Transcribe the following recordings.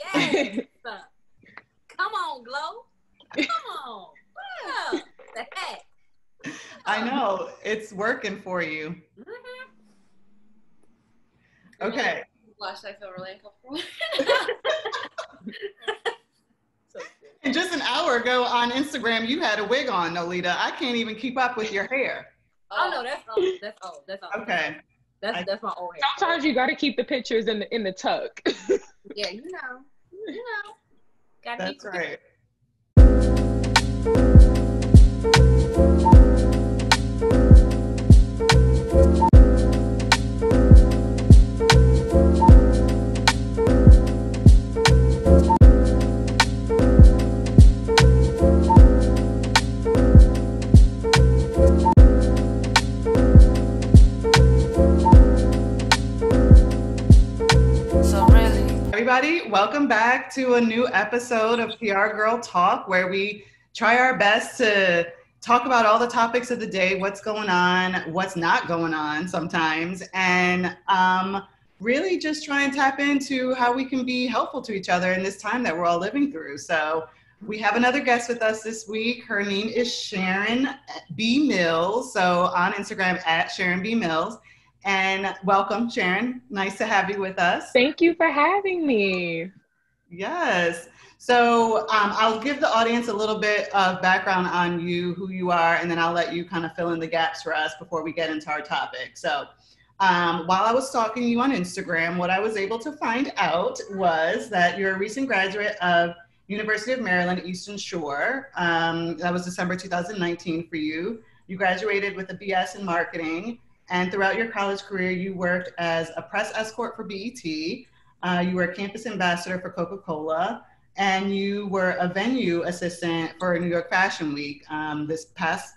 Yes. Come on, Glow. Come on. Yeah. The heck. I know. It's working for you. Mm-hmm. Okay. Blush, I feel really uncomfortable. And just an hour ago on Instagram, you had a wig on, Nolita. I can't even keep up with your hair. Oh no, that's old. That's old. That's old. Okay. That's my old hair. Sometimes you got to keep the pictures in the tuck. Yeah, you know. Gotta That's right. Everybody, welcome back to a new episode of PRGirl Talk, where we try our best to talk about all the topics of the day, what's going on, what's not going on sometimes, and really just try and tap into how we can be helpful to each other in this time that we're all living through. So we have another guest with us this week. Her name is Sharon B. Mills, so on Instagram at Sharon B. Mills. And welcome, Sharon. Nice to have you with us. Thank you for having me. Yes. So I'll give the audience a little bit of background on you, who you are, and then I'll let you kind of fill in the gaps for us before we get into our topic. So while I was stalking you on Instagram, what I was able to find out was that you're a recent graduate of University of Maryland, Eastern Shore. That was December 2019 for you. You graduated with a BS in marketing. And throughout your college career, you worked as a press escort for BET. You were a campus ambassador for Coca-Cola, and you were a venue assistant for New York Fashion Week, this past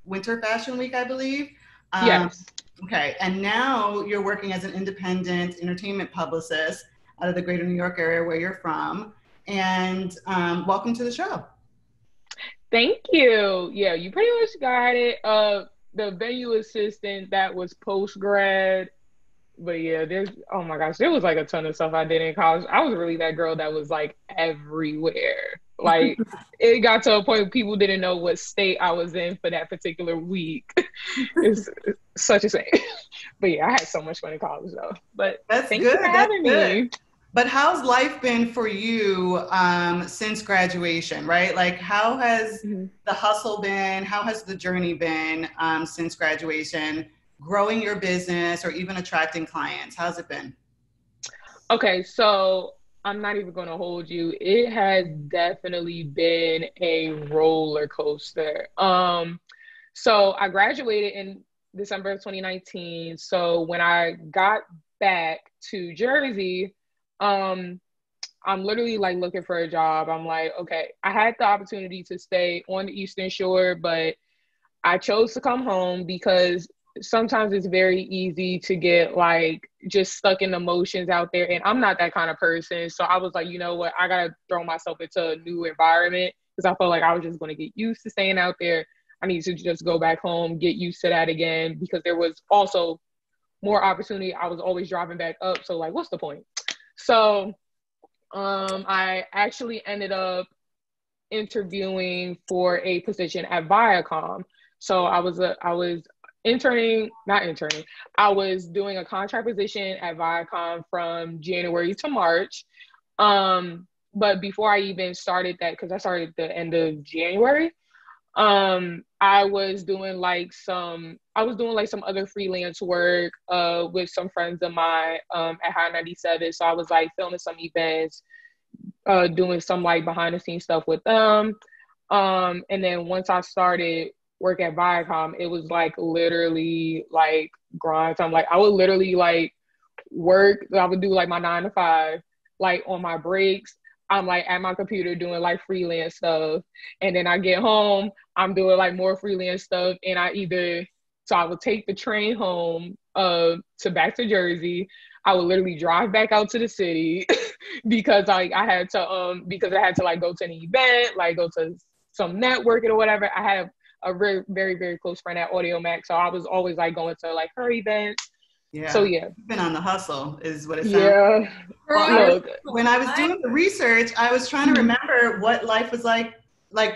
Winter Fashion Week, I believe. Yes. Okay, and now you're working as an independent entertainment publicist out of the greater New York area where you're from. And welcome to the show. Thank you. Yeah, you pretty much got it. The venue assistant, that was post-grad. But yeah, oh my gosh, there was like a ton of stuff I did in college. I was really that girl that was like everywhere. Like it got to a point where people didn't know what state I was in for that particular week. It's such a shame. But yeah, I had so much fun in college though. But thanks for having me. But how's life been for you since graduation, right? Like how has the hustle been? How has the journey been since graduation, growing your business or even attracting clients? How's it been? Okay, so I'm not even going to hold you. It has definitely been a roller coaster. So I graduated in December of 2019. So when I got back to Jersey, I'm literally like looking for a job. I'm like, okay, I had the opportunity to stay on the Eastern Shore, but I chose to come home because sometimes it's very easy to get like just stuck in emotions out there. And I'm not that kind of person. So I was like, you know what, I got to throw myself into a new environment because I felt like I was just going to get used to staying out there. I need to just go back home, get used to that again, because there was also more opportunity. I was always driving back up. So like, what's the point? So I actually ended up interviewing for a position at Viacom. So I was I was doing a contract position at Viacom from January to March. But before I even started that, because I started at the end of January, I was doing like some other freelance work with some friends of mine at High 97. So I was like filming some events, doing some like behind the scenes stuff with them. And then once I started work at Viacom, it was like literally like grind time. Like I would literally like work. I would do like my 9 to 5, like on my breaks. I'm like at my computer doing like freelance stuff. And then I get home, I'm doing like more freelance stuff. And I would take the train home to back to Jersey. I would literally drive back out to the city because I had to like go to an event, like go to some networking or whatever. I had a very, very, very close friend at Audio Max. So I was always like going to like her events. Yeah. So yeah. You've been on the hustle is what it sounds Yeah. like. Well, Look, when I was doing the research, I was trying to remember what life was like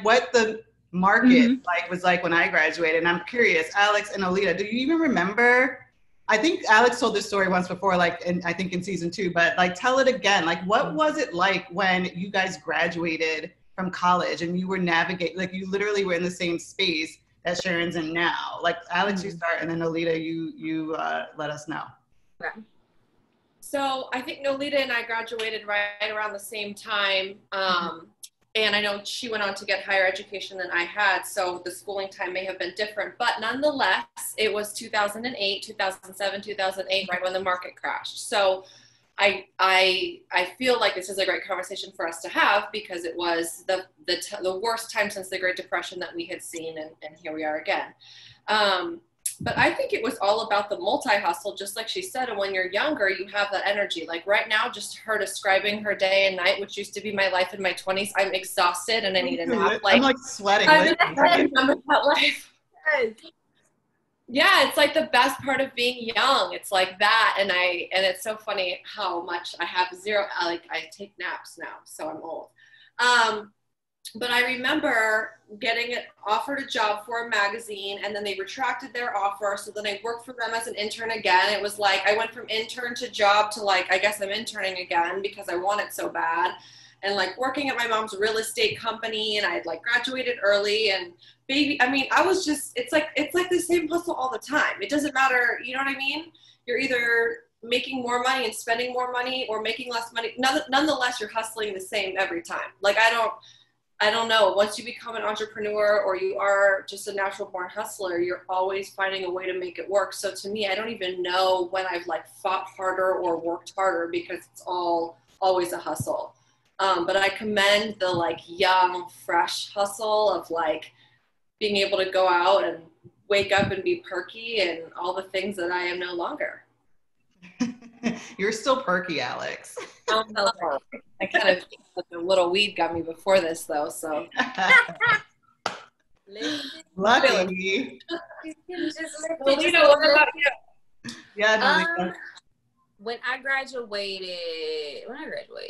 what the market was like when I graduated. And I'm curious, Alex and Nolita, do you even remember? I think Alex told this story once before, I think in season 2, but tell it again. What was it like when you guys graduated from college and you were you literally were in the same space that Sharon's in now? Alex, you start, and then Nolita, you let us know. Okay. So I think Nolita and I graduated right around the same time. And I know she went on to get higher education than I had, so the schooling time may have been different. But nonetheless, it was 2008, 2007, 2008, right when the market crashed. So I feel like this is a great conversation for us to have because it was the worst time since the Great Depression that we had seen, and here we are again. But I think it was all about the multi-hustle, just like she said. And when you're younger, you have that energy. Like right now, just her describing her day and night, which used to be my life in my 20s, I'm exhausted and I need a nap. I'm sweating. I remember that life. Yeah, it's like the best part of being young. It's like that. And it's so funny how much I have zero, I take naps now, so I'm old. But I remember getting offered a job for a magazine, and then they retracted their offer. So then I worked for them as an intern again. It was I went from intern to job to I guess I'm interning again because I want it so bad. And working at my mom's real estate company, and I had graduated early, and I was just, it's like the same hustle all the time. It doesn't matter. You know what I mean? You're either making more money and spending more money or making less money. Nonetheless, you're hustling the same every time. I don't know, once you become an entrepreneur or you are just a natural born hustler, you're always finding a way to make it work. So to me, I don't even know when I've fought harder or worked harder because it's always a hustle. But I commend the young, fresh hustle of being able to go out and wake up and be perky and all the things that I am no longer. You're still perky, Alex. I kind of a little weed got me before this though, so. Lucky. Nolita, what about you? Yeah, Nolita. When I graduated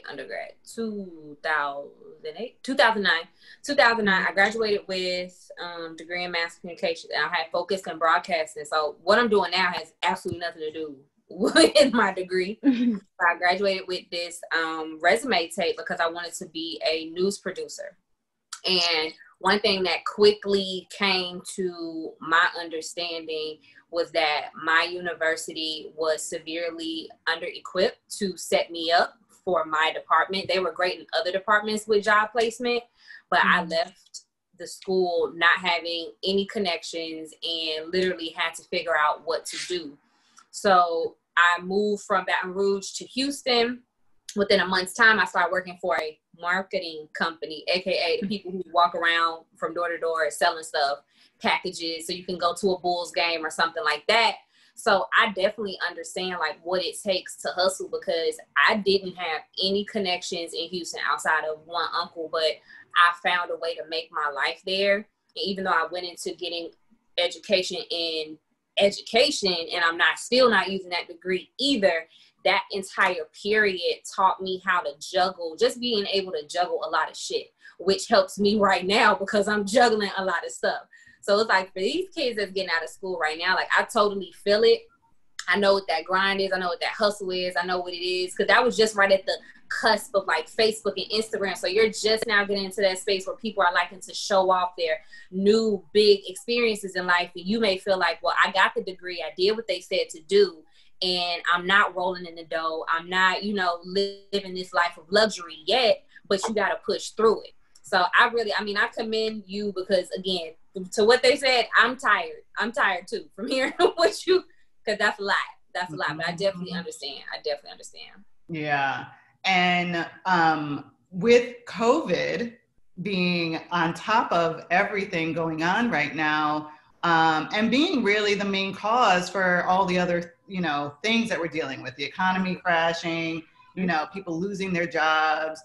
undergrad, 2009, I graduated with degree in mass communication. I had focus in broadcasting. So what I'm doing now has absolutely nothing to do with my degree. I graduated with this resume tape because I wanted to be a news producer. And one thing that quickly came to my understanding was that my university was severely under-equipped to set me up for my department. They were great in other departments with job placement, but I left the school not having any connections and literally had to figure out what to do. So I moved from Baton Rouge to Houston. Within a month's time, I started working for a marketing company, aka the people who walk around from door to door selling stuff, packages, so you can go to a Bulls game or something like that. So I definitely understand what it takes to hustle because I didn't have any connections in Houston outside of one uncle, but I found a way to make my life there. And even though I went into getting education in education and I'm still not using that degree either, that entire period taught me how to juggle, just being able to juggle a lot of shit, which helps me right now because I'm juggling a lot of stuff. So it's for these kids that's getting out of school right now, I totally feel it. I know what that grind is. I know what that hustle is. I know what it is. Because that was just right at the cusp of Facebook and Instagram. So you're just now getting into that space where people are liking to show off their new big experiences in life. And you may feel well, I got the degree. I did what they said to do. And I'm not rolling in the dough. I'm not, living this life of luxury yet, but you got to push through it. So I commend you because, again, to what they said, I'm tired. I'm tired too from hearing what you, because that's a lot. That's a lot, but I definitely understand. Yeah. And with COVID being on top of everything going on right now, and being really the main cause for all the other, things that we're dealing with, the economy crashing, people losing their jobs.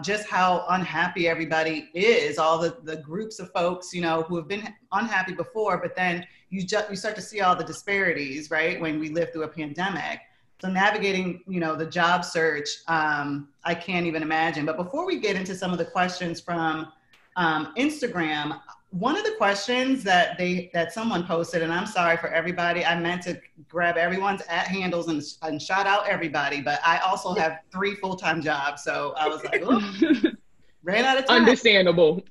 just how unhappy everybody is, all the groups of folks, you know, who have been unhappy before, but then you start to see all the disparities, right, when we live through a pandemic. So navigating, you know, the job search, I can't even imagine. But before we get into some of the questions from Instagram, one of the questions that someone posted, and I'm sorry for everybody, I meant to grab everyone's handles and shout out everybody, but I also have 3 full-time jobs, so I was like, oh, ran out of time. Understandable.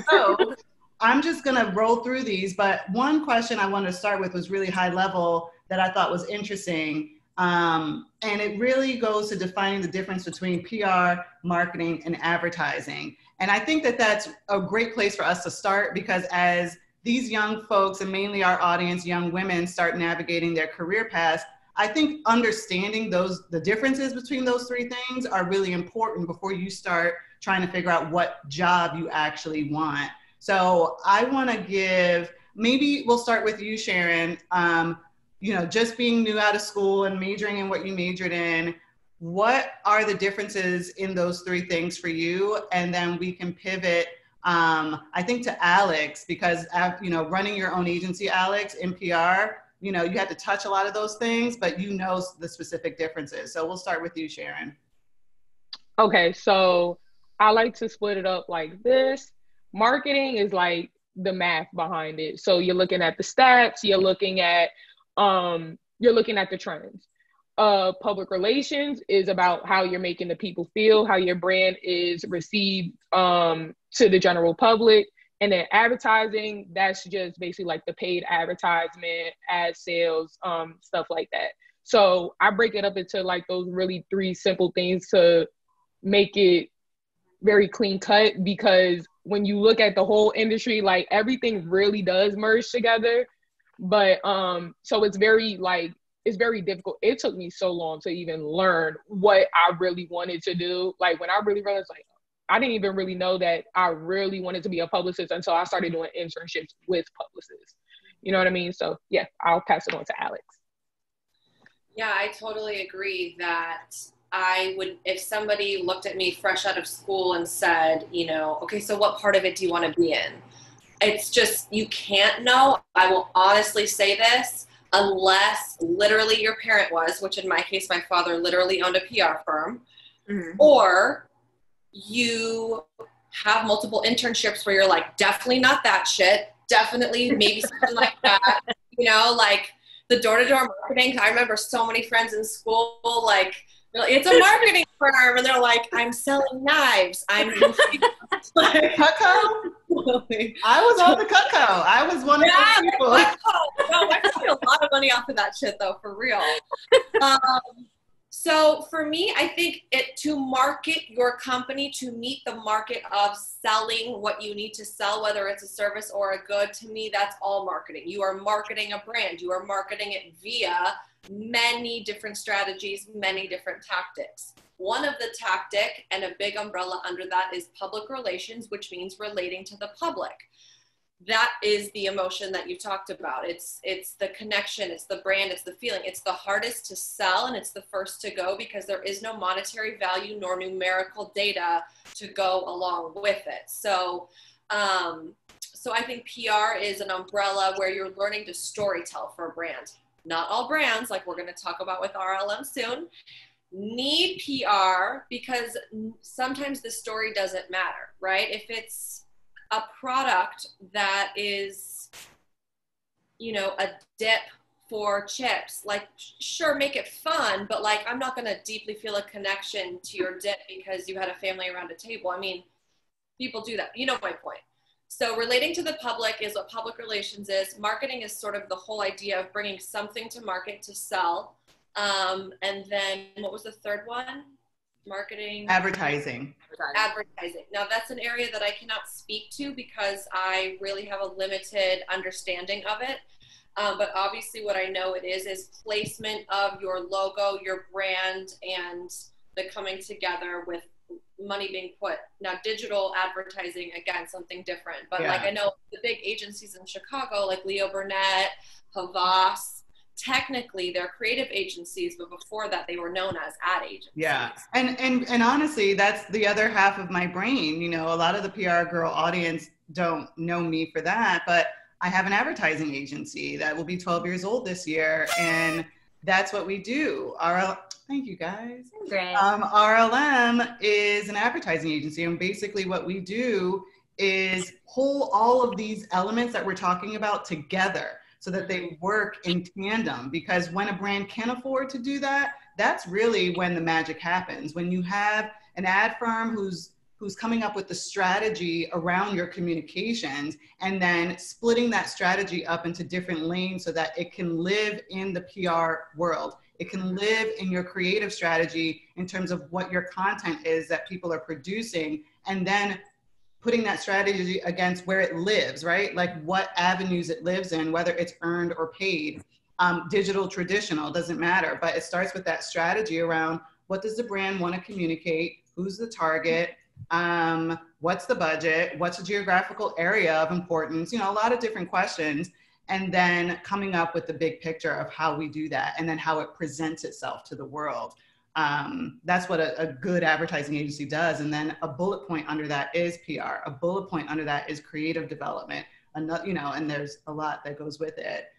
So I'm just gonna roll through these, but one question I wanted to start with was really high level that I thought was interesting. And it really goes to defining the difference between PR, marketing, and advertising. And I think that that's a great place for us to start, because as these young folks, and mainly our audience, young women, start navigating their career paths, I think understanding the differences between those 3 things are really important before you start trying to figure out what job you actually want. So I want to maybe we'll start with you, Sharon. You know, just being new out of school and majoring in what you majored in, what are the differences in those 3 things for you? And then we can pivot, I think, to Alex, because, you know, running your own agency, Alex, in PR, you know, you had to touch a lot of those things, but you know the specific differences. So we'll start with you, Sharon. Okay, so I like to split it up like this. Marketing is like the math behind it. So you're looking at the stats, you're looking at the trends. Public relations is about how you're making the people feel, how your brand is received to the general public. And then advertising, that's just basically like the paid advertisement, ad sales, stuff like that. So I break it up into like those really 3 simple things to make it very clean cut, because when you look at the whole industry, like everything really does merge together. But so it's very difficult. It took me so long to even learn what I really wanted to do. Like when I really realized, like, I didn't even really know that I really wanted to be a publicist until I started doing internships with publicists. You know what I mean? So yeah, I'll pass it on to Alex. Yeah, I totally agree that I would, if somebody looked at me fresh out of school and said, you know, okay, so what part of it do you want to be in? It's just, you can't know. I will honestly say this, unless literally your parent was, which in my case, my father literally owned a PR firm, or you have multiple internships where you're like, definitely not that shit, definitely maybe something like that, you know, like the door-to-door marketing. I remember so many friends in school, like, it's a marketing firm, and they're like, I'm selling knives. I'm like, Cutco? I was on the Cutco. I was one of those people. No, I made a lot of money off of that shit, though, for real. So for me, I think to market your company, to meet the market of selling what you need to sell, whether it's a service or a good, to me, that's all marketing. You are marketing a brand. You are marketing it via many different strategies, many different tactics. One of the tactic, and a big umbrella under that, is public relations, which means relating to the public. That is the emotion that you talked about. It's the connection, it's the brand, it's the feeling. It's the hardest to sell, and it's the first to go, because there is no monetary value nor numerical data to go along with it. So I think PR is an umbrella where you're learning to storytell for a brand. Not all brands, like we're going to talk about with RLM soon, need PR, because sometimes the story doesn't matter, right? If it's a product that is, you know, a dip for chips, like, sure, make it fun, but like, I'm not going to deeply feel a connection to your dip because you had a family around a table. I mean, people do that. You know my point. So relating to the public is what public relations is. Marketing is sort of the whole idea of bringing something to market to sell. And then what was the third one? Marketing. Advertising. Now that's an area that I cannot speak to because I really have a limited understanding of it. But obviously what I know it is placement of your logo, your brand, and the coming together with money being put. Now digital advertising, again, something different. But like I know the big agencies in Chicago, like Leo Burnett, Havas, technically they're creative agencies, but before that they were known as ad agencies. Yeah. And honestly, that's the other half of my brain. You know, a lot of the PR girl audience don't know me for that, but I have an advertising agency that will be 12 years old this year. And that's what we do. Thank you guys. Great. RLM is an advertising agency. And basically what we do is pull all of these elements that we're talking about together so that they work in tandem. Because when a brand can afford to do that, that's really when the magic happens. When you have an ad firm who's coming up with the strategy around your communications and then splitting that strategy up into different lanes so that it can live in the PR world. It can live in your creative strategy in terms of what your content is that people are producing, and then putting that strategy against where it lives, right? Like what avenues it lives in, whether it's earned or paid, digital, traditional, doesn't matter. But it starts with that strategy around what does the brand want to communicate, who's the target, what's the budget, what's the geographical area of importance, you know, a lot of different questions. And then coming up with the big picture of how we do that and then how it presents itself to the world. That's what a good advertising agency does. And then a bullet point under that is PR. A bullet point under that is creative development. Another, you know, and there's a lot that goes with it.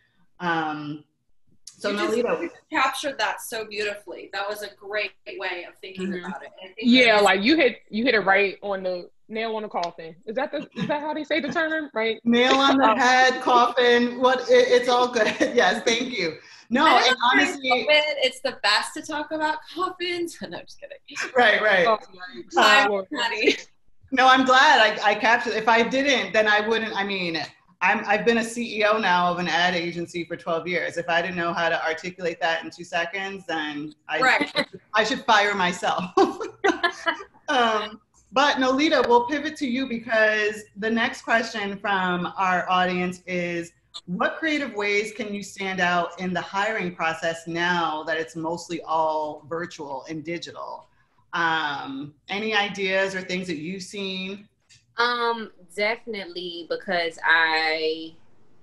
So Nolita, you captured that so beautifully. That was a great way of thinking about it. Yeah, like you hit it right on the nail on the coffin. Is that how they say the term, right? Nail on the head, coffin. It's all good. Yes, thank you. No, and honestly, it's the best to talk about coffins. No, just kidding. Right. Oh, no, I'm glad I captured. If I didn't, then I wouldn't. I mean, I've been a CEO now of an ad agency for 12 years. If I didn't know how to articulate that in 2 seconds, then I should fire myself. But Nolita, we'll pivot to you because the next question from our audience is, what creative ways can you stand out in the hiring process now that it's mostly all virtual and digital? Any ideas or things that you've seen? Definitely, because I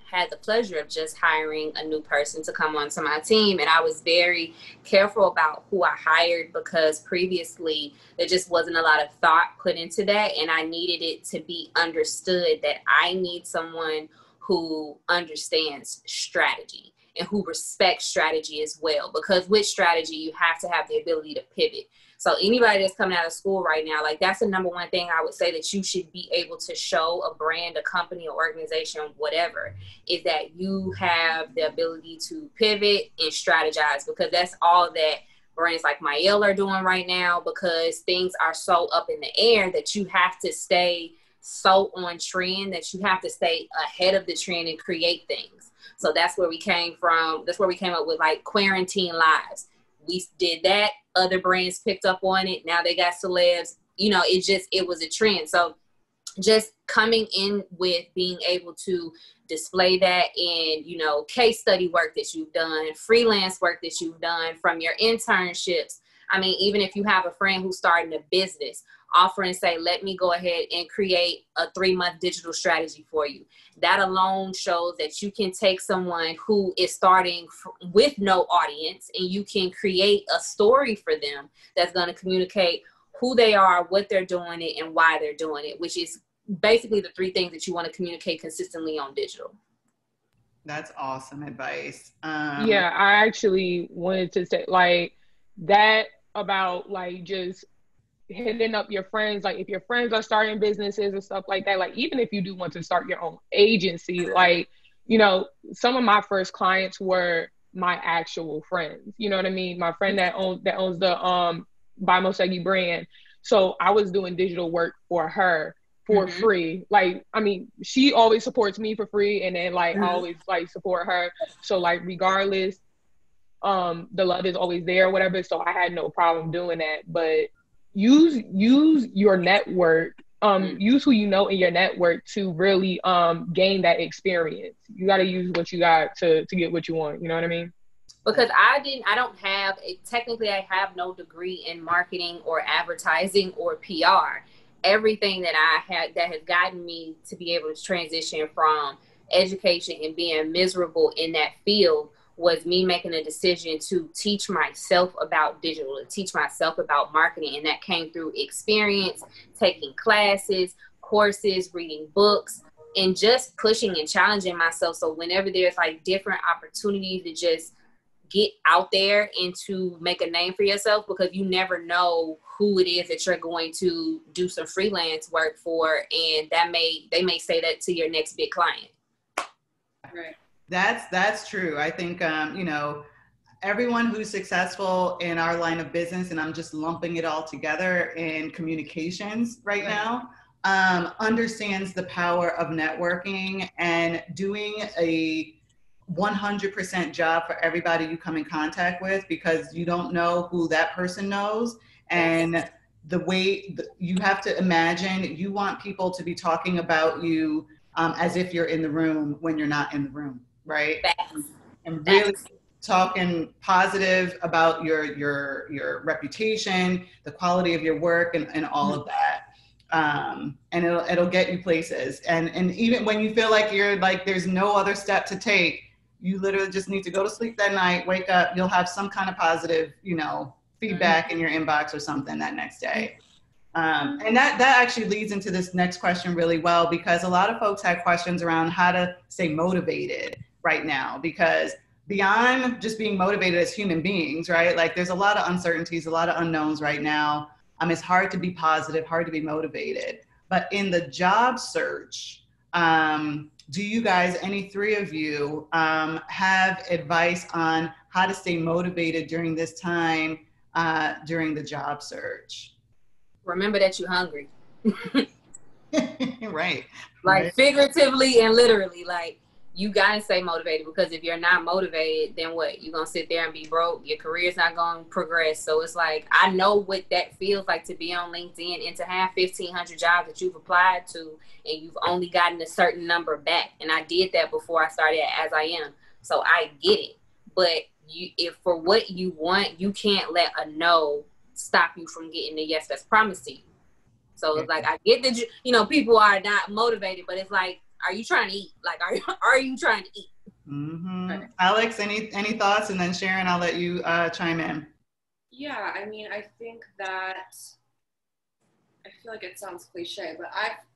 had the pleasure of just hiring a new person to come onto my team, and I was very careful about who I hired because previously there just wasn't a lot of thought put into that, and I needed it to be understood that I need someone who understands strategy and who respects strategy as well, because with strategy you have to have the ability to pivot. So anybody that's coming out of school right now, like that's the number one thing I would say that you should be able to show a brand, a company, or organization, whatever, is that you have the ability to pivot and strategize, because that's all that brands like Mael are doing right now, because things are so up in the air that you have to stay so on trend, that you have to stay ahead of the trend and create things. So that's where we came from. That's where we came up with like Quarantine Lives. We did that. Other brands picked up on it. Now they got celebs. You know, it was a trend. So just coming in with being able to display that in, you know, case study work that you've done, freelance work that you've done from your internships. I mean, even if you have a friend who's starting a business, offer and say, let me go ahead and create a 3-month digital strategy for you. That alone shows that you can take someone who is starting with no audience and you can create a story for them that's going to communicate who they are, what they're doing it, and why they're doing it, which is basically the 3 things that you want to communicate consistently on digital. That's awesome advice. Yeah, I actually wanted to say like that about like just hitting up your friends. Like if your friends are starting businesses and stuff like that, like even if you do want to start your own agency, like, you know, some of my first clients were my actual friends. You know what I mean? My friend that owns the By Mosegi brand. So I was doing digital work for her for free. Like, I mean, she always supports me for free, and then like I always like support her. So like regardless, the love is always there, whatever. So I had no problem doing that. But use your network, use who you know in your network to really gain that experience. You got to use what you got to get what you want. You know what I mean? Because technically I have no degree in marketing or advertising or PR. Everything that I had that has gotten me to be able to transition from education and being miserable in that field was me making a decision to teach myself about digital, to teach myself about marketing. And that came through experience, taking classes, courses, reading books, and just pushing and challenging myself. So whenever there's like different opportunities to just get out there and to make a name for yourself, because you never know who it is that you're going to do some freelance work for, and they may say that to your next big client. Right. That's true. I think you know, everyone who's successful in our line of business, and I'm just lumping it all together in communications right now, understands the power of networking and doing a 100% job for everybody you come in contact with, because you don't know who that person knows. And the way you have to imagine, you want people to be talking about you as if you're in the room when you're not in the room, right? And really talking positive about your reputation, the quality of your work, and all of that. And it'll get you places. And even when you feel like you're like, there's no other step to take, you literally just need to go to sleep that night, wake up, you'll have some kind of positive, you know, feedback in your inbox or something that next day. And that actually leads into this next question really well, because a lot of folks have questions around how to stay motivated right now, because beyond just being motivated as human beings, right? Like there's a lot of uncertainties, a lot of unknowns right now. It's hard to be positive, hard to be motivated. But in the job search, do you guys, any three of you, have advice on how to stay motivated during this time, during the job search? Remember that you're hungry. Right. Like figuratively and literally, like you gotta stay motivated, because if you're not motivated, then what? You're gonna sit there and be broke. Your career's not gonna progress. So it's like, I know what that feels like to be on LinkedIn and to have 1,500 jobs that you've applied to, and you've only gotten a certain number back. And I did that before I started at As I Am. So I get it. But if for what you want, you can't let a no stop you from getting the yes that's promised to you. So it's like, I get that you know, people are not motivated, but it's like, are you trying to eat? Like, are you trying to eat? Mm-hmm. Right. Alex, any thoughts? And then Sharon, I'll let you chime in. Yeah, I mean, I think that, I feel like it sounds cliche, but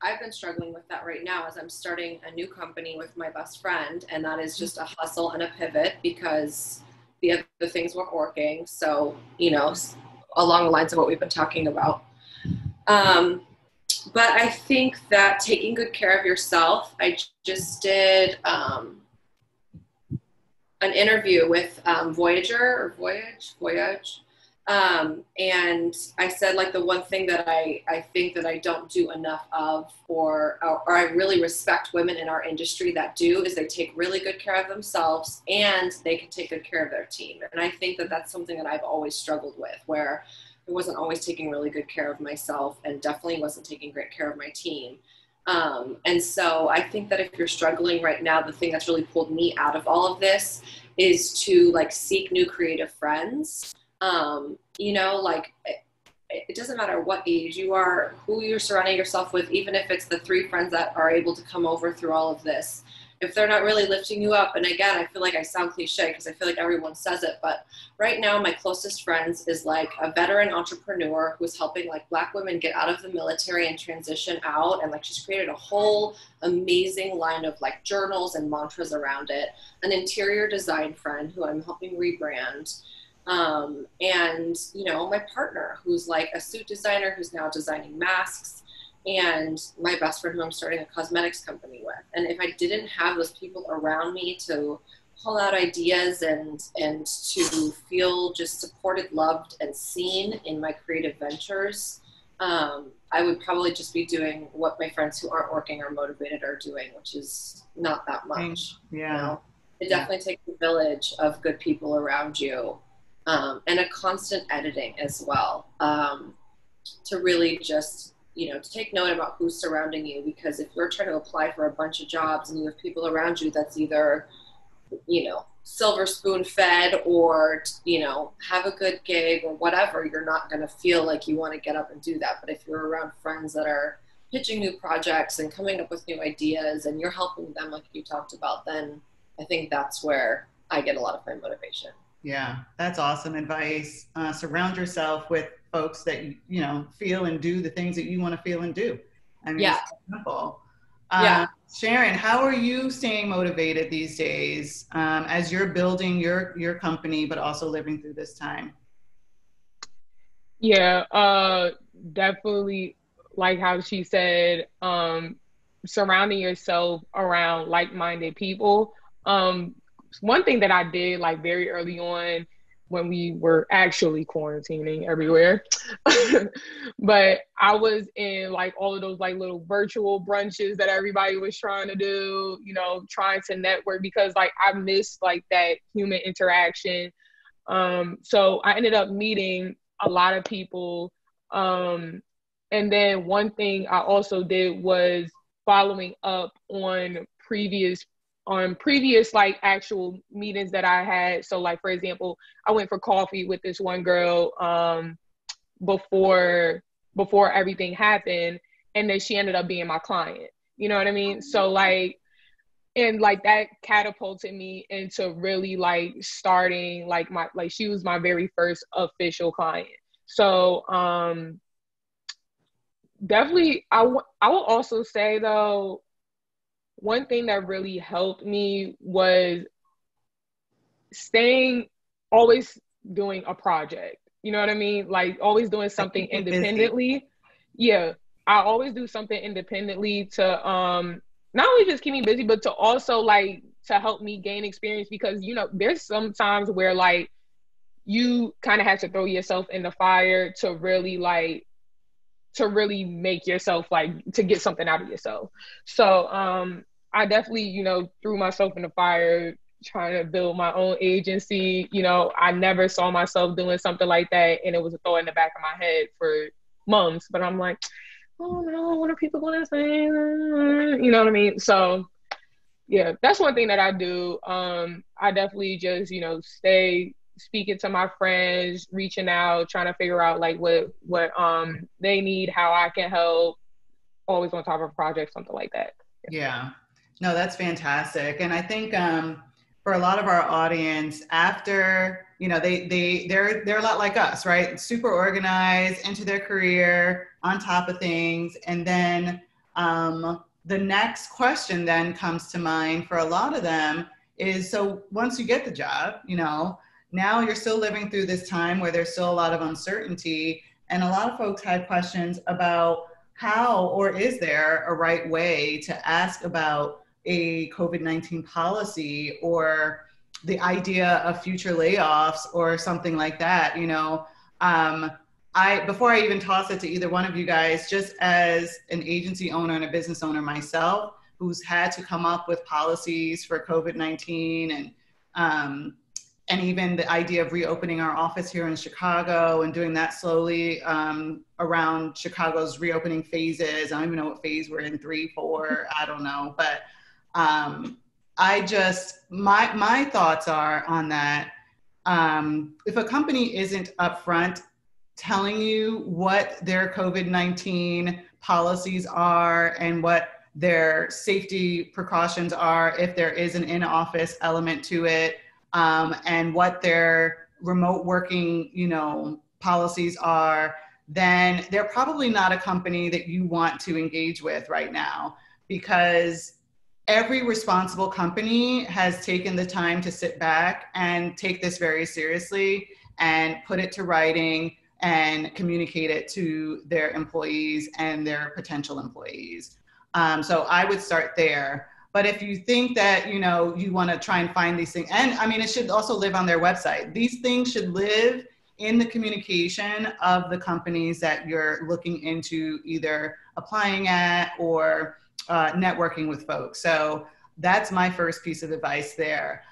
I've been struggling with that right now as I'm starting a new company with my best friend, and that is just a hustle and a pivot because the other things weren't working. So, you know, along the lines of what we've been talking about. But I think that taking good care of yourself, I just did an interview with Voyage. And I said, like, the one thing that I think that I don't do enough of, or I really respect women in our industry that do, is they take really good care of themselves and they can take good care of their team. And I think that that's something that I've always struggled with, where I wasn't always taking really good care of myself and definitely wasn't taking great care of my team. And so I think that if you're struggling right now, the thing that's really pulled me out of all of this is to like seek new creative friends. You know, like it doesn't matter what age you are, who you're surrounding yourself with, even if it's the 3 friends that are able to come over through all of this. If they're not really lifting you up, and again, I feel like I sound cliche because I feel like everyone says it, but right now my closest friends is like a veteran entrepreneur who's helping like Black women get out of the military and transition out, and like she's created a whole amazing line of like journals and mantras around it. An interior design friend who I'm helping rebrand. And you know, my partner who's like a suit designer who's now designing masks, and my best friend who I'm starting a cosmetics company with. And if I didn't have those people around me to pull out ideas and to feel just supported, loved, and seen in my creative ventures, I would probably just be doing what my friends who aren't working or motivated are doing, which is not that much. Yeah. You know? It definitely takes a village of good people around you, and a constant editing as well, to really just, you know, to take note about who's surrounding you, because if you're trying to apply for a bunch of jobs and you have people around you that's either, you know, silver spoon fed or, you know, have a good gig or whatever, you're not going to feel like you want to get up and do that. But if you're around friends that are pitching new projects and coming up with new ideas and you're helping them like you talked about, then I think that's where I get a lot of my motivation. Yeah, that's awesome advice. Surround yourself with folks that, you know, feel and do the things that you want to feel and do. I mean, Yeah. it's so simple. Yeah. Sharon, how are you staying motivated these days as you're building your company, but also living through this time? Yeah, definitely like how she said, surrounding yourself around like-minded people. One thing that I did like very early on when we were actually quarantining everywhere, but I was in like all of those like little virtual brunches that everybody was trying to do, you know, trying to network because like I missed like that human interaction. So I ended up meeting a lot of people. And then one thing I also did was following up on previous like actual meetings that I had. So like, for example, I went for coffee with this one girl before everything happened, and then she ended up being my client. You know what I mean? So like, and like that catapulted me into really like starting like she was my very first official client. So definitely I will also say though, one thing that really helped me was always doing a project. You know what I mean? Like always doing something independently. Yeah, I always do something independently to not only just keep me busy, but to also like to help me gain experience, because you know there's some times where like you kind of have to throw yourself in the fire to really make yourself like to get something out of yourself. So I definitely, you know, threw myself in the fire trying to build my own agency. You know, I never saw myself doing something like that, and it was a thought in the back of my head for months, but I'm like, oh no, what are people going to say? You know what I mean? So yeah, that's one thing that I do. I definitely just, you know, stay speaking to my friends, reaching out, trying to figure out like what they need, how I can help, always on top of a project, something like that. Yeah, no, that's fantastic. And I think for a lot of our audience, after, you know, they're a lot like us, right? Super organized into their career, on top of things. And then the next question then comes to mind for a lot of them is, so once you get the job, you know, now you're still living through this time where there's still a lot of uncertainty. And a lot of folks had questions about how, or is there a right way to ask about a COVID-19 policy or the idea of future layoffs or something like that. You know, before I even toss it to either one of you guys, just as an agency owner and a business owner myself, who's had to come up with policies for COVID-19 and even the idea of reopening our office here in Chicago and doing that slowly around Chicago's reopening phases. I don't even know what phase we're in, 3, 4, I don't know. But my thoughts are on that. If a company isn't upfront telling you what their COVID-19 policies are and what their safety precautions are, if there is an in-office element to it, and what their remote working, you know, policies are, then they're probably not a company that you want to engage with right now, because every responsible company has taken the time to sit back and take this very seriously and put it to writing and communicate it to their employees and their potential employees. So I would start there. But if you think that, you know, you want to try and find these things, and I mean, it should also live on their website. These things should live in the communication of the companies that you're looking into either applying at or networking with folks. So that's my first piece of advice there.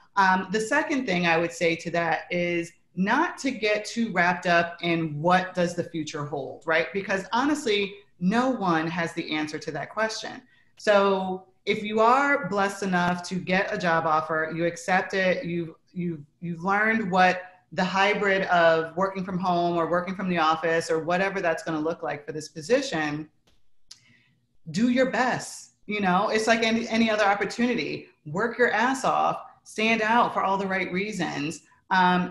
The second thing I would say to that is not to get too wrapped up in what does the future hold, right? Because honestly, no one has the answer to that question. So if you are blessed enough to get a job offer, you accept it, you've learned what the hybrid of working from home or working from the office or whatever that's going to look like for this position, do your best. You know, it's like any other opportunity. Work your ass off stand out for all the right reasons.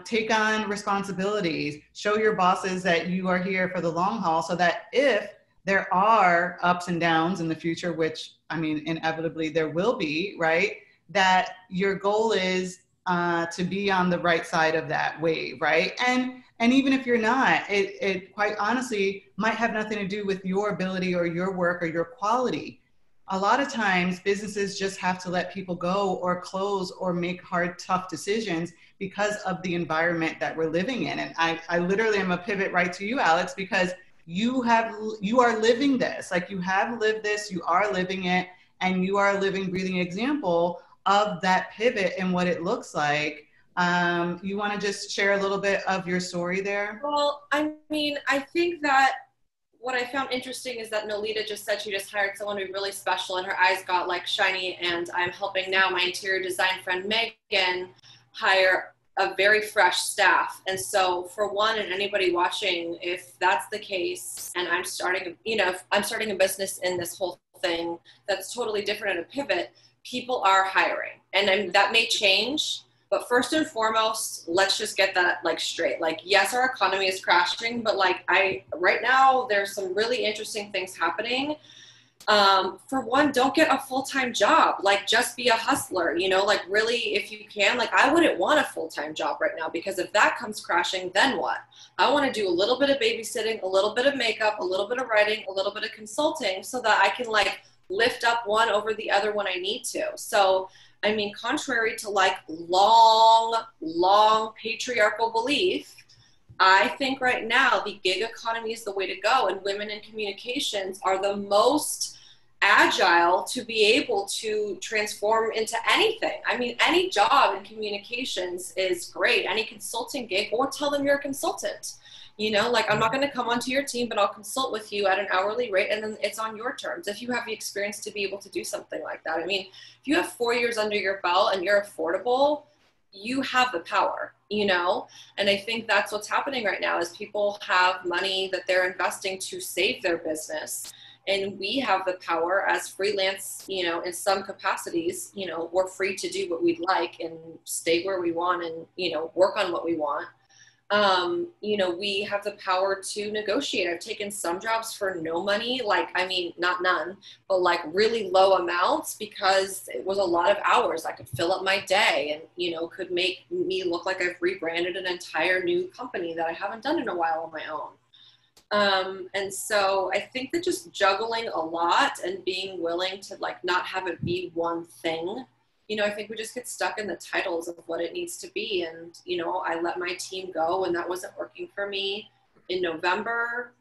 Take on responsibilities, show your bosses that you are here for the long haul, so that if there are ups and downs in the future, which I mean, inevitably there will be, right? That your goal is to be on the right side of that wave, right? And even if you're not, it quite honestly might have nothing to do with your ability or your work or your quality. A lot of times businesses just have to let people go or close or make hard, tough decisions because of the environment that we're living in. And I literally am a pivot right to you, Alex, because you are living this. Like, you have lived this, you are living it, and you are a living, breathing example of that pivot and what it looks like. You want to just share a little bit of your story there? Well, I mean, I think that what I found interesting is that Nolita just said she just hired someone to be really special and her eyes got like shiny, and I'm helping now my interior design friend Megan hire a very fresh staff. And so for one, and anybody watching, if that's the case, and I'm starting, if I'm starting a business in this whole thing that's totally different and a pivot, people are hiring, and that may change. But first and foremost, let's just get that like straight. Like, yes, our economy is crashing, but like right now there's some really interesting things happening. For one, don't get a full-time job. Like, just be a hustler, like really, if you can. Like, I wouldn't want a full-time job right now, because if that comes crashing, then what? I want to do a little bit of babysitting, a little bit of makeup, a little bit of writing, a little bit of consulting, so that I can like lift up one over the other when I need to. So I mean, contrary to like long patriarchal belief, I think right now the gig economy is the way to go, and women in communications are the most agile to be able to transform into anything. I mean, any job in communications is great, any consulting gig, or tell them you're a consultant. Like, I'm not going to come onto your team, but I'll consult with you at an hourly rate, and then it's on your terms if you have the experience to be able to do something like that. I mean, if you have 4 years under your belt and you're affordable, you have the power, and I think that's what's happening right now is people have money that they're investing to save their business, and we have the power as freelance, in some capacities, we're free to do what we'd like and stay where we want and, work on what we want. We have the power to negotiate. I've taken some jobs for no money, like, I mean, not none, but like really low amounts, because it was a lot of hours. I could fill up my day and, could make me look like I've rebranded an entire new company that I haven't done in a while on my own. And so I think that just juggling a lot and being willing to like not have it be one thing. I think we just get stuck in the titles of what it needs to be. And, I let my team go when that wasn't working for me in November,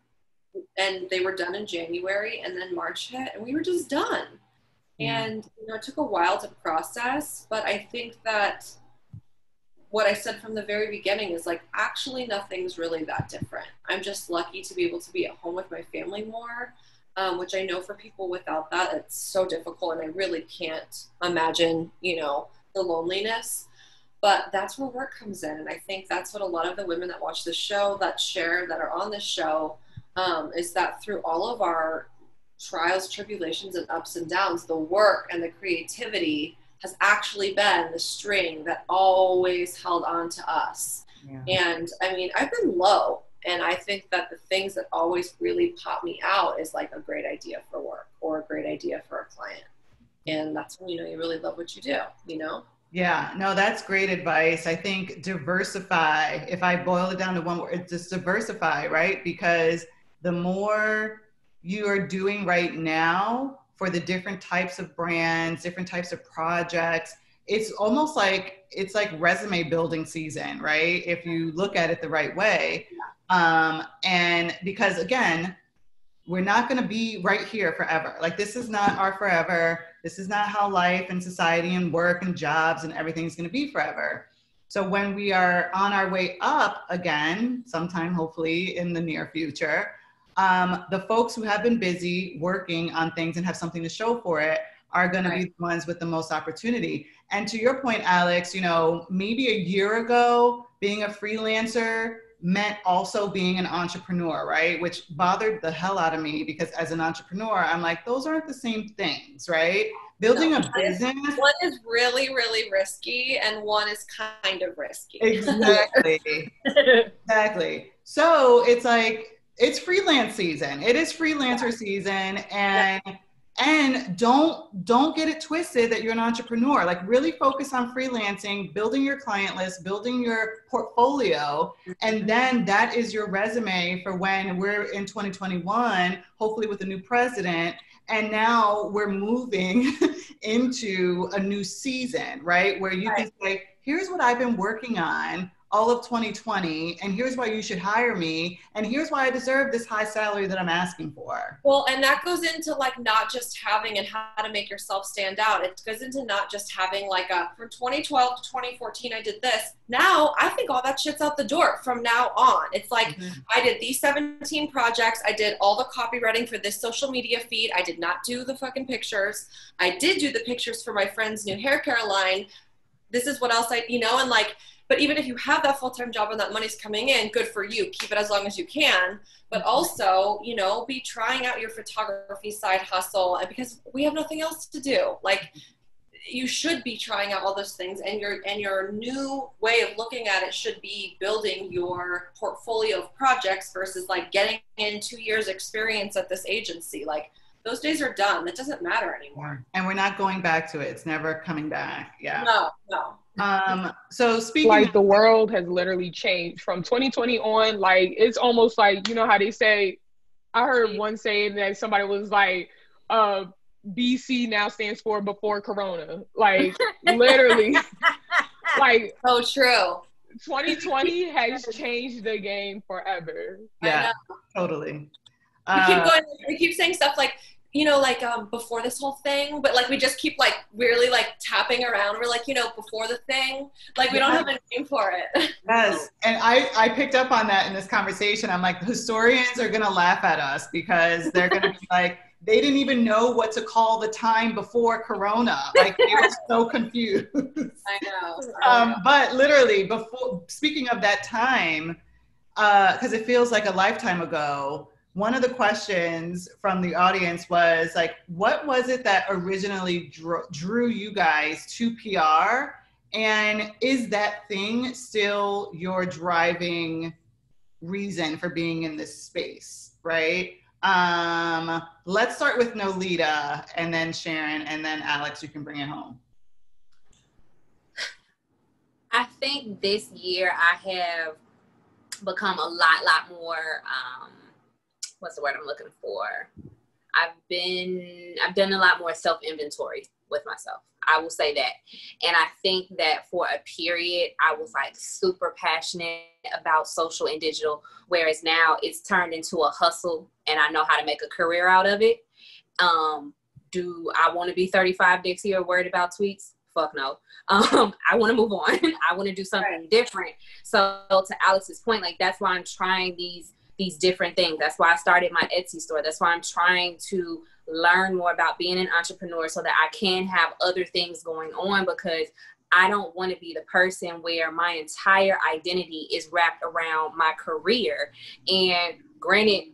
and they were done in January, and then March hit and we were just done. And, it took a while to process, but I think that what I said from the very beginning is like, actually nothing's really that different. I'm just lucky to be able to be at home with my family more. Which I know for people without that, it's so difficult, and I really can't imagine, the loneliness, but that's where work comes in. And I think that's what a lot of the women that watch the show, that are on this show, is that through all of our trials, tribulations, and ups and downs, the work and the creativity has actually been the string that always held on to us. Yeah. And I mean, I've been low. And I think that the things that always really pop me out is like a great idea for work or a great idea for a client. And that's when, you really love what you do, Yeah, no, that's great advice. I think diversify, if I boil it down to one word, just diversify, right? Because the more you are doing right now for the different types of brands, different types of projects, it's almost like, it's like resume building season, right? If you look at it the right way. And because again, we're not going to be right here forever. Like, this is not our forever. This is not how life and society and work and jobs and everything's going to be forever. So when we are on our way up again, sometime hopefully in the near future, the folks who have been busy working on things and have something to show for it are going to be the ones with the most opportunity. And to your point, Alex, maybe a year ago, being a freelancer meant also being an entrepreneur, right? Which bothered the hell out of me, because as an entrepreneur, I'm like, those aren't the same things, right? building a business. One is really, really risky, and one is kind of risky. Exactly. Exactly. So it's like, it's freelance season. It is freelancer season, and don't get it twisted that you're an entrepreneur. Like, really focus on freelancing, building your client list, building your portfolio, and then that is your resume for when we're in 2021, hopefully with a new president. And now we're moving into a new season, right? Where you can say, here's what I've been working on all of 2020, and here's why you should hire me, and here's why I deserve this high salary that I'm asking for. Well, and that goes into like not just having and how to make yourself stand out. It goes into not just having like from 2012 to 2014, I did this. Now I think all that shit's out the door from now on. It's like, I did these 17 projects. I did all the copywriting for this social media feed. I did not do the fucking pictures. I did do the pictures for my friend's new hair care line. This is what else and like, but even if you have that full-time job and that money's coming in, good for you. Keep it as long as you can. But also, be trying out your photography side hustle, and because we have nothing else to do. Like, you should be trying out all those things, and your new way of looking at it should be building your portfolio of projects versus like getting in 2 years experience at this agency. Like, those days are done. That doesn't matter anymore. And we're not going back to it. It's never coming back. Yeah. No. So speaking like, the world has literally changed from 2020 on. Like, it's almost like, how they say, I heard one saying that somebody was like, BC now stands for before Corona. Like, literally. Like, oh, true. 2020 has changed the game forever. Yeah, totally. We keep saying stuff like, before this whole thing, but like, we just keep like really like tapping around. We're like, before the thing, like, we don't have a name for it. Yes. And I picked up on that in this conversation. I'm like, historians are going to laugh at us because they're going to be like, they didn't even know what to call the time before Corona. Like, they were so confused. I know. But literally, speaking of that time, because it feels like a lifetime ago, one of the questions from the audience was like, what was it that originally drew you guys to PR? And is that thing still your driving reason for being in this space, right? Let's start with Nolita, and then Sharon, and then Alex, you can bring it home. I think this year I have become a lot more, what's the word I'm looking for? I've done a lot more self-inventory with myself. I will say that. And I think that for a period, I was like super passionate about social and digital, whereas now it's turned into a hustle and I know how to make a career out of it. Do I want to be 35 Dixie or worried about tweets? Fuck no. I want to move on. I want to do something different. So to Alex's point, like, that's why I'm trying these different things. That's why I started my Etsy store. That's why I'm trying to learn more about being an entrepreneur so that I can have other things going on, because I don't want to be the person where my entire identity is wrapped around my career. And granted,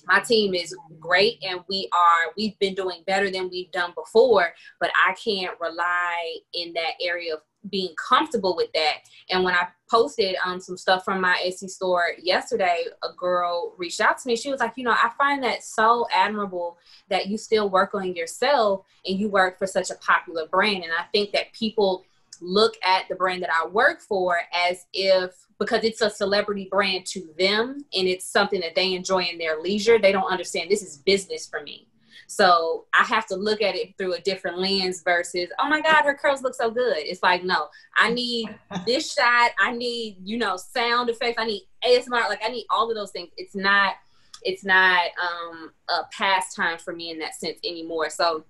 my team is great and we've been doing better than we've done before, but I can't rely in that area of being comfortable with that. And when I posted some stuff from my Etsy store yesterday, a girl reached out to me. She was like, I find that so admirable that you still work on yourself and you work for such a popular brand. And I think that people look at the brand that I work for as if, because it's a celebrity brand to them and it's something that they enjoy in their leisure, they don't understand this is business for me. So I have to look at it through a different lens versus, oh my God, her curls look so good. It's like, no, I need this shot. I need, sound effects. I need ASMR. Like, I need all of those things. It's not a pastime for me in that sense anymore. So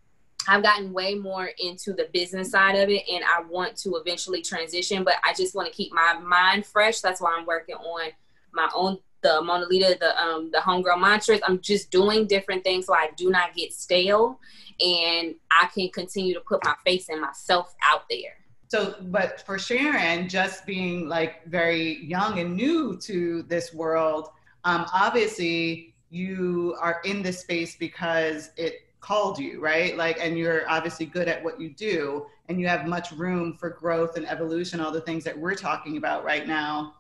I've gotten way more into the business side of it, and I want to eventually transition, but I just want to keep my mind fresh. That's why I'm working on my own, the Nolita, the homegirl mantras. I'm just doing different things so I do not get stale and I can continue to put my face and myself out there. So, but for Sharon, just being like very young and new to this world, obviously you are in this space because it called you, right? Like, and you're obviously good at what you do, and you have much room for growth and evolution, all the things that we're talking about right now.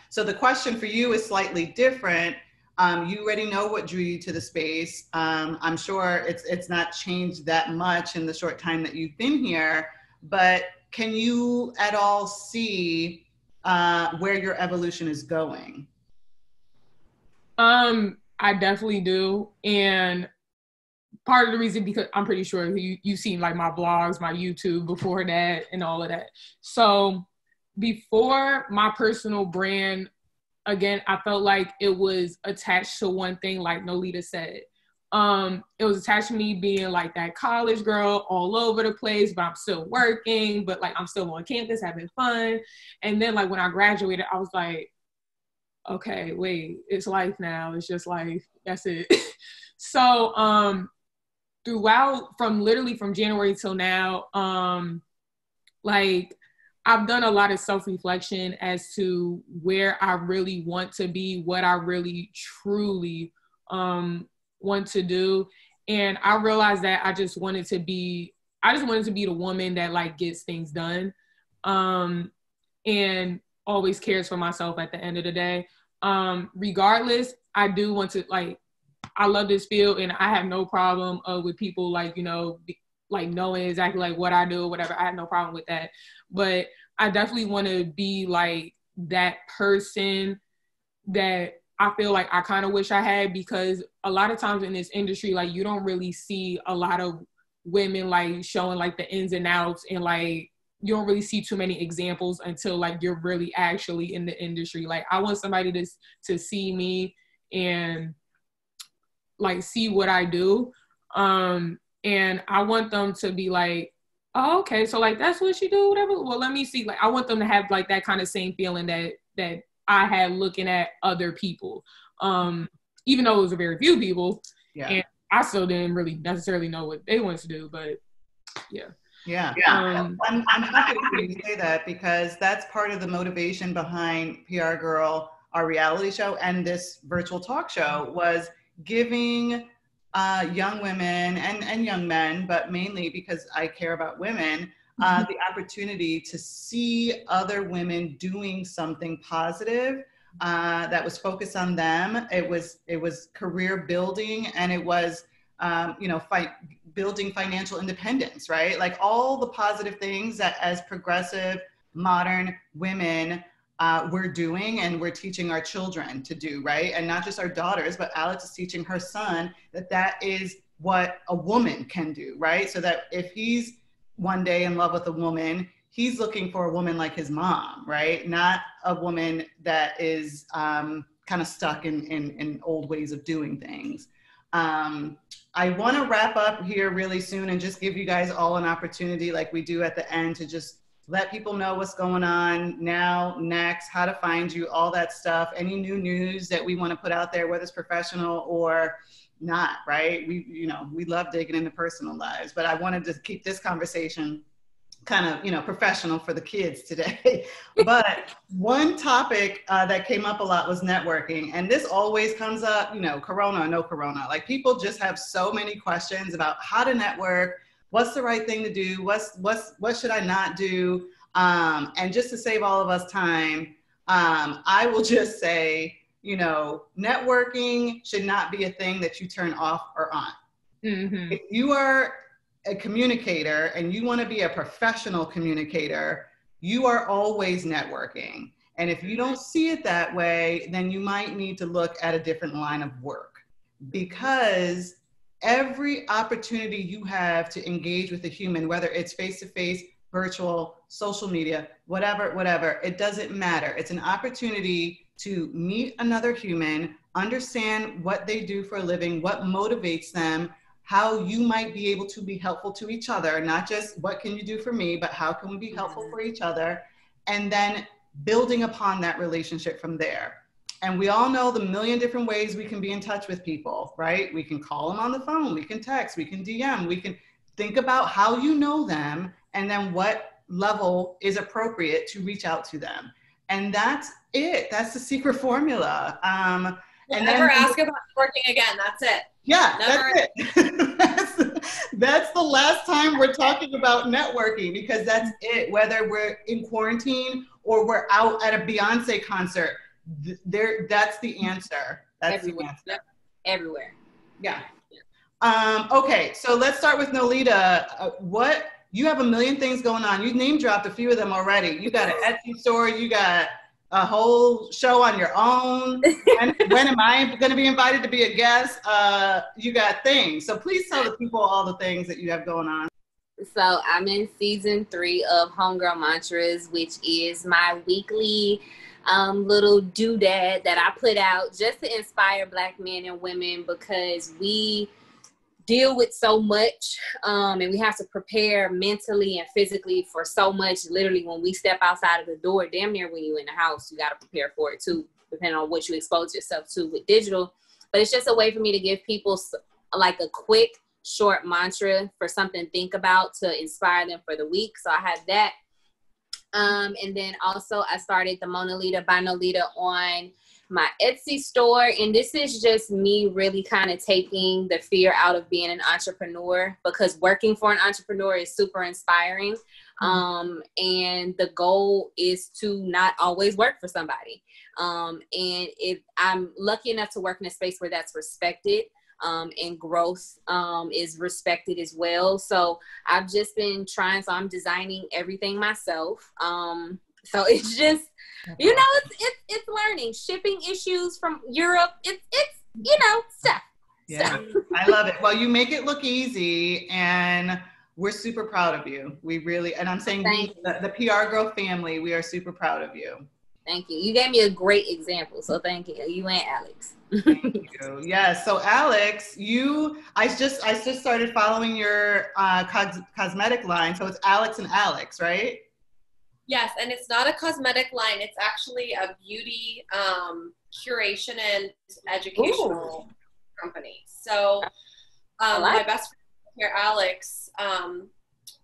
So the question for you is slightly different. You already know what drew you to the space. I'm sure it's not changed that much in the short time that you've been here, but can you at all see where your evolution is going? I definitely do. And part of the reason, because I'm pretty sure you've seen like my blogs, my YouTube before that and all of that. So before my personal brand, again, I felt like it was attached to one thing, like Nolita said. It was attached to me being like that college girl all over the place, but I'm still working, but like I'm still on campus having fun. And then like when I graduated, I was like, okay, wait, it's life now. It's just life. That's it. So throughout, literally from January till now, like I've done a lot of self-reflection as to where I really want to be, what I really truly want to do. And I realized that I just wanted to be the woman that like gets things done and always cares for myself at the end of the day. Regardless, I do want to, like, I love this field and I have no problem with people like, you know, like knowing exactly like what I do or whatever. I have no problem with that. But I definitely want to be like that person that I feel like I kind of wish I had, because a lot of times in this industry, like you don't really see a lot of women like showing like the ins and outs, and like you don't really see too many examples until like you're really actually in the industry. Like I want somebody to see me and like see what I do. And I want them to be like, oh, okay, so like that's what you do, whatever. Well, let me see. Like I want them to have like that kind of same feeling that I had looking at other people. Even though it was a very few people, and I still didn't really necessarily know what they wanted to do, but yeah. Yeah. I'm happy to hear you say that, because that's part of the motivation behind PRGirl, our reality show, and this virtual talk show, was giving young women and young men, but mainly because I care about women, the opportunity to see other women doing something positive that was focused on them. It was career building, and it was building financial independence, right? Like all the positive things that as progressive modern women we're doing and we're teaching our children to do, right? And not just our daughters, but Alex is teaching her son that is what a woman can do, right? So that if he's one day in love with a woman, he's looking for a woman like his mom, right? Not a woman that is kind of stuck in old ways of doing things. I want to wrap up here really soon and just give you guys all an opportunity, like we do at the end, to just let people know what's going on now, next, how to find you, all that stuff, any new news that we want to put out there, whether it's professional or not, right? We love digging into personal lives, but I wanted to keep this conversation kind of, professional for the kids today. But one topic that came up a lot was networking. And this always comes up, corona or no corona. Like people just have so many questions about how to network, what's the right thing to do, what should I not do? And just to save all of us time, I will just say, networking should not be a thing that you turn off or on. Mm-hmm. If you are a communicator and you want to be a professional communicator, you are always networking. And if you don't see it that way, then you might need to look at a different line of work, because every opportunity you have to engage with a human, whether it's face-to-face, virtual, social media, whatever, it doesn't matter. It's an opportunity to meet another human, understand what they do for a living, what motivates them, how you might be able to be helpful to each other, not just what can you do for me, but how can we be helpful for each other, and then building upon that relationship from there. And we all know the million different ways we can be in touch with people, right? We can call them on the phone, we can text, we can DM, we can think about how you know them, and then what level is appropriate to reach out to them. And that's it. That's the secret formula. And never ask about working again. That's it. Yeah, never. That's it. time we're talking about networking, because that's it. Whether we're in quarantine or we're out at a Beyonce concert, that's the answer. That's everywhere. the answer. Yep. Everywhere. Yeah. Okay, so let's start with Nolita. You have a million things going on. You name dropped a few of them already. You got an Etsy store. You got a whole show on your own. When am I going to be invited to be a guest? You got things. So please tell the people all the things that you have going on. So I'm in season 3 of Homegirl Mantras, which is my weekly little doodad that I put out just to inspire Black men and women, because we deal with so much and we have to prepare mentally and physically for so much. Literally, when we step outside of the door, damn near when you're in the house, you got to prepare for it too, depending on what you expose yourself to with digital. But it's just a way for me to give people like a quick, short mantra for something to think about to inspire them for the week. So I have that. And then also I started the Mona Lita by Nolita on my Etsy store. And this is just me really kind of taking the fear out of being an entrepreneur, because working for an entrepreneur is super inspiring. And the goal is to not always work for somebody. And I'm lucky enough to work in a space where that's respected. And growth is respected as well. So I've just been trying. So I'm designing everything myself. So it's just, you know, it's learning. Shipping issues from Europe. It's you know, stuff. Yeah, So. I love it. Well, you make it look easy, and we're super proud of you. We really, and I'm saying the PRGirl family, we are super proud of you. Thank you. You gave me a great example. So thank you. You and Alex. Thank you. Yes. So Alex, I just started following your cosmetic line. So it's Alex and Alex, right? Yes, and it's not a cosmetic line. It's actually a beauty curation and educational company. So my best friend here, Alex,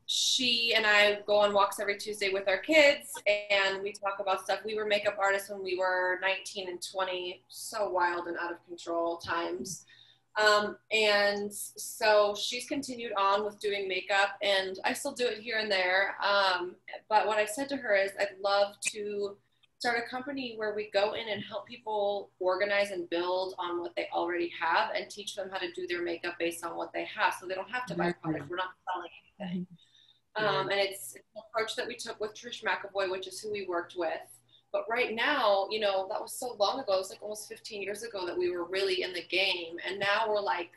she and I go on walks every Tuesday with our kids, and we talk about stuff. We were makeup artists when we were 19 and 20, so wild and out of control times. And so she's continued on with doing makeup, and I still do it here and there. But what I said to her is I'd love to start a company where we go in and help people organize and build on what they already have and teach them how to do their makeup based on what they have, so they don't have to buy product. We're not selling anything. And it's an approach that we took with Trish McAvoy, which is who we worked with. But right now, you know, that was so long ago. It was like almost 15 years ago that we were really in the game. And now we're like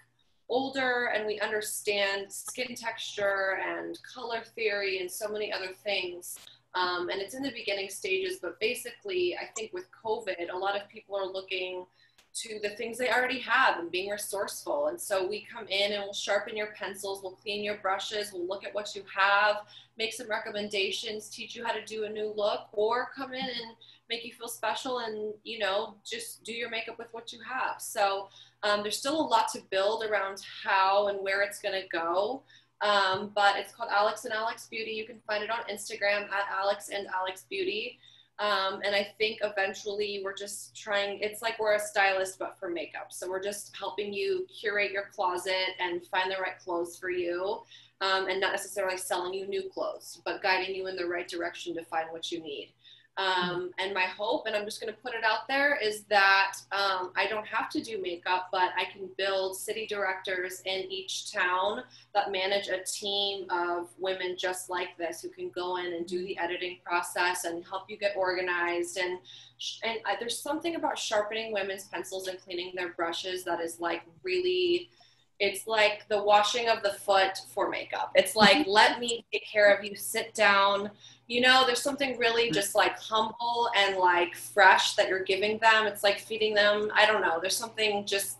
older, and we understand skin texture and color theory and so many other things. And it's in the beginning stages. But basically, I think with COVID, a lot of people are looking to the things they already have and being resourceful. And so we come in and we'll sharpen your pencils, we'll clean your brushes, we'll look at what you have, make some recommendations, teach you how to do a new look, or come in and make you feel special and, you know, just do your makeup with what you have. So there's still a lot to build around how and where it's going to go. But it's called Alex and Alex Beauty. You can find it on Instagram at Alex and Alex Beauty. And I think eventually we're just trying, it's like we're a stylist, but for makeup. So we're just helping you curate your closet and find the right clothes for you, and not necessarily selling you new clothes, but guiding you in the right direction to find what you need. And my hope, and I'm just going to put it out there, is that I don't have to do makeup, but I can build city directors in each town that manage a team of women just like this, who can go in and do the editing process and help you get organized. And there's something about sharpening women's pencils and cleaning their brushes that is like really, it's like the washing of the foot for makeup. It's like, let me take care of you, sit down. You know, there's something really just like humble and like fresh that you're giving them. It's like feeding them. I don't know. There's something just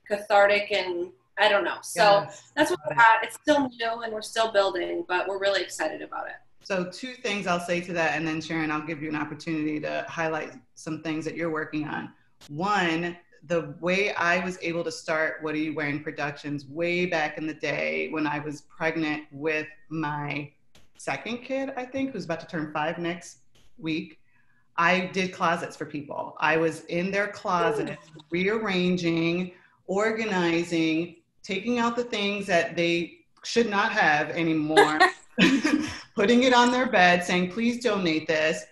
cathartic, and I don't know. So that's what we're at. It's still new and we're still building, but we're really excited about it. So 2 things I'll say to that, and then Sharon, I'll give you an opportunity to highlight some things that you're working on. One, the way I was able to start What Are You Wearing Productions way back in the day when I was pregnant with my second kid, I think, who's about to turn 5 next week. I did closets for people. I was in their closets, rearranging, organizing, taking out the things that they should not have anymore, putting it on their bed, saying, please donate this,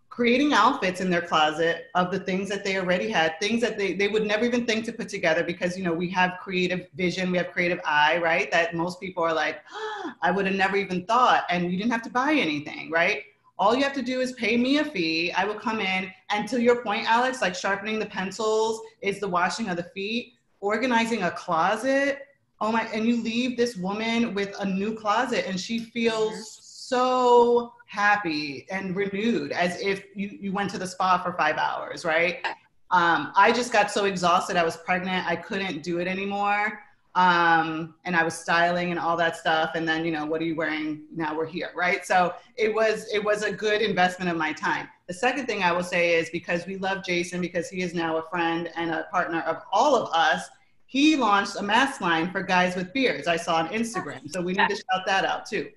creating outfits in their closet of the things that they already had, things that they would never even think to put together because, you know, we have creative vision, we have creative eye, right? That most people are like, oh, I would have never even thought, and you didn't have to buy anything, right? All you have to do is pay me a fee. I will come in, and to your point, Alex, like sharpening the pencils is the washing of the feet, organizing a closet. Oh my, and you leave this woman with a new closet and she feels so happy and renewed as if you went to the spa for 5 hours, right? I just got so exhausted. I was pregnant. I couldn't do it anymore. And I was styling and all that stuff. And then, you know, what are you wearing? Now we're here, right? So it was a good investment of my time. The second thing I will say is because we love Jason, because he is now a friend and a partner of all of us, he launched a mask line for guys with beards. I saw on Instagram. So we need to shout that out too.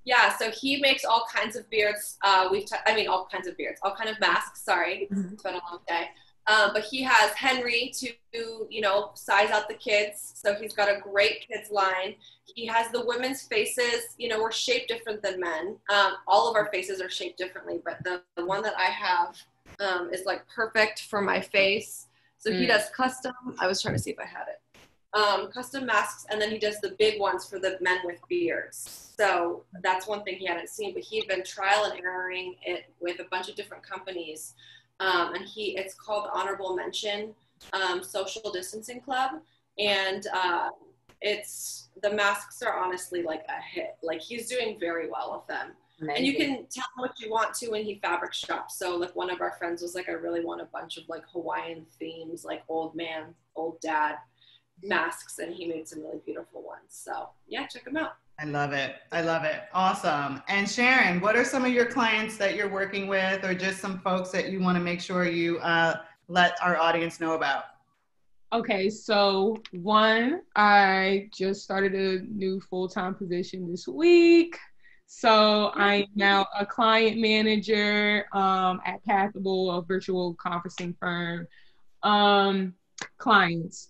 Yeah, so he makes all kinds of beards. All kinds of beards, all kind of masks. Sorry, it's been a long day. But he has Henry to, you know, size out the kids. So he's got a great kids line. He has the women's faces. You know, we're shaped different than men. All of our faces are shaped differently, but the one that I have is like perfect for my face. So he does custom. I was trying to see if I had it. Custom masks, and then he does the big ones for the men with beards. So that's one thing he hadn't seen, but he'd been trial and erroring it with a bunch of different companies. And it's called Honorable Mention Social Distancing Club. And the masks are honestly like a hit. Like he's doing very well with them. Amazing. And you can tell him what you want to when he fabric shops. So like one of our friends was like, I really want a bunch of like Hawaiian themes, like old man, old dad masks, and he made some really beautiful ones. So yeah, check them out. I love it. I love it. Awesome. And Sharon, what are some of your clients that you're working with, or just some folks that you want to make sure you let our audience know about? Okay, so one, I just started a new full-time position this week. So I am now a client manager at Pathable, a virtual conferencing firm. Clients,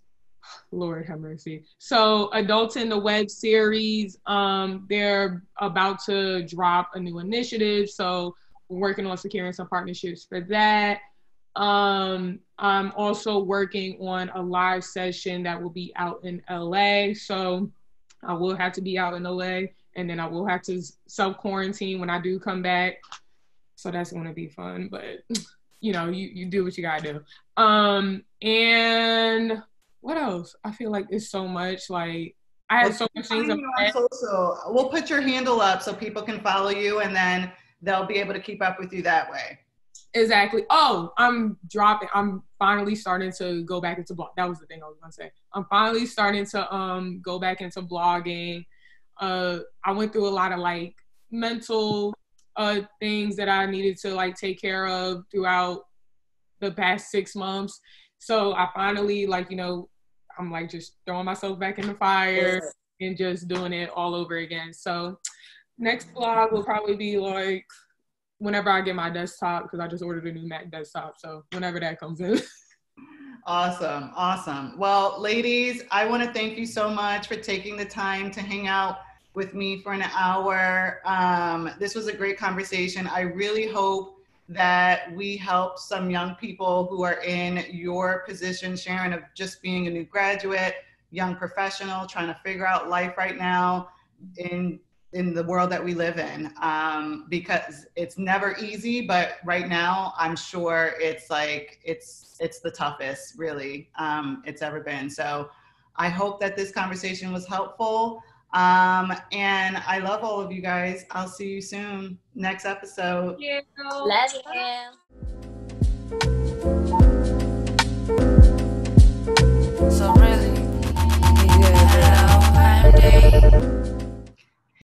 Lord have mercy. So Adults in the Web series, they're about to drop a new initiative. So we're working on securing some partnerships for that. I'm also working on a live session that will be out in LA. So I will have to be out in LA, and then I will have to self-quarantine when I do come back. So that's going to be fun, but you know, you do what you gotta do. And what else? I feel like it's so much. Like I had so much things on social. We'll put your handle up so people can follow you, and then they'll be able to keep up with you that way. Exactly. Oh, I'm finally starting to go back into blog. That was the thing I was gonna say. I'm finally starting to go back into blogging. I went through a lot of like mental things that I needed to like take care of throughout the past 6 months. So I finally, like, you know, I'm like just throwing myself back in the fire and just doing it all over again. So next blog will probably be like whenever I get my desktop, because I just ordered a new Mac desktop. So whenever that comes in. Awesome. Awesome. Well, ladies, I want to thank you so much for taking the time to hang out with me for an hour. This was a great conversation. I really hope that we help some young people who are in your position, Sharon, of just being a new graduate, young professional, trying to figure out life right now in the world that we live in, because it's never easy, but right now I'm sure it's like, it's the toughest really it's ever been. So I hope that this conversation was helpful. And I love all of you guys. I'll see you soon. Next episode. Love you.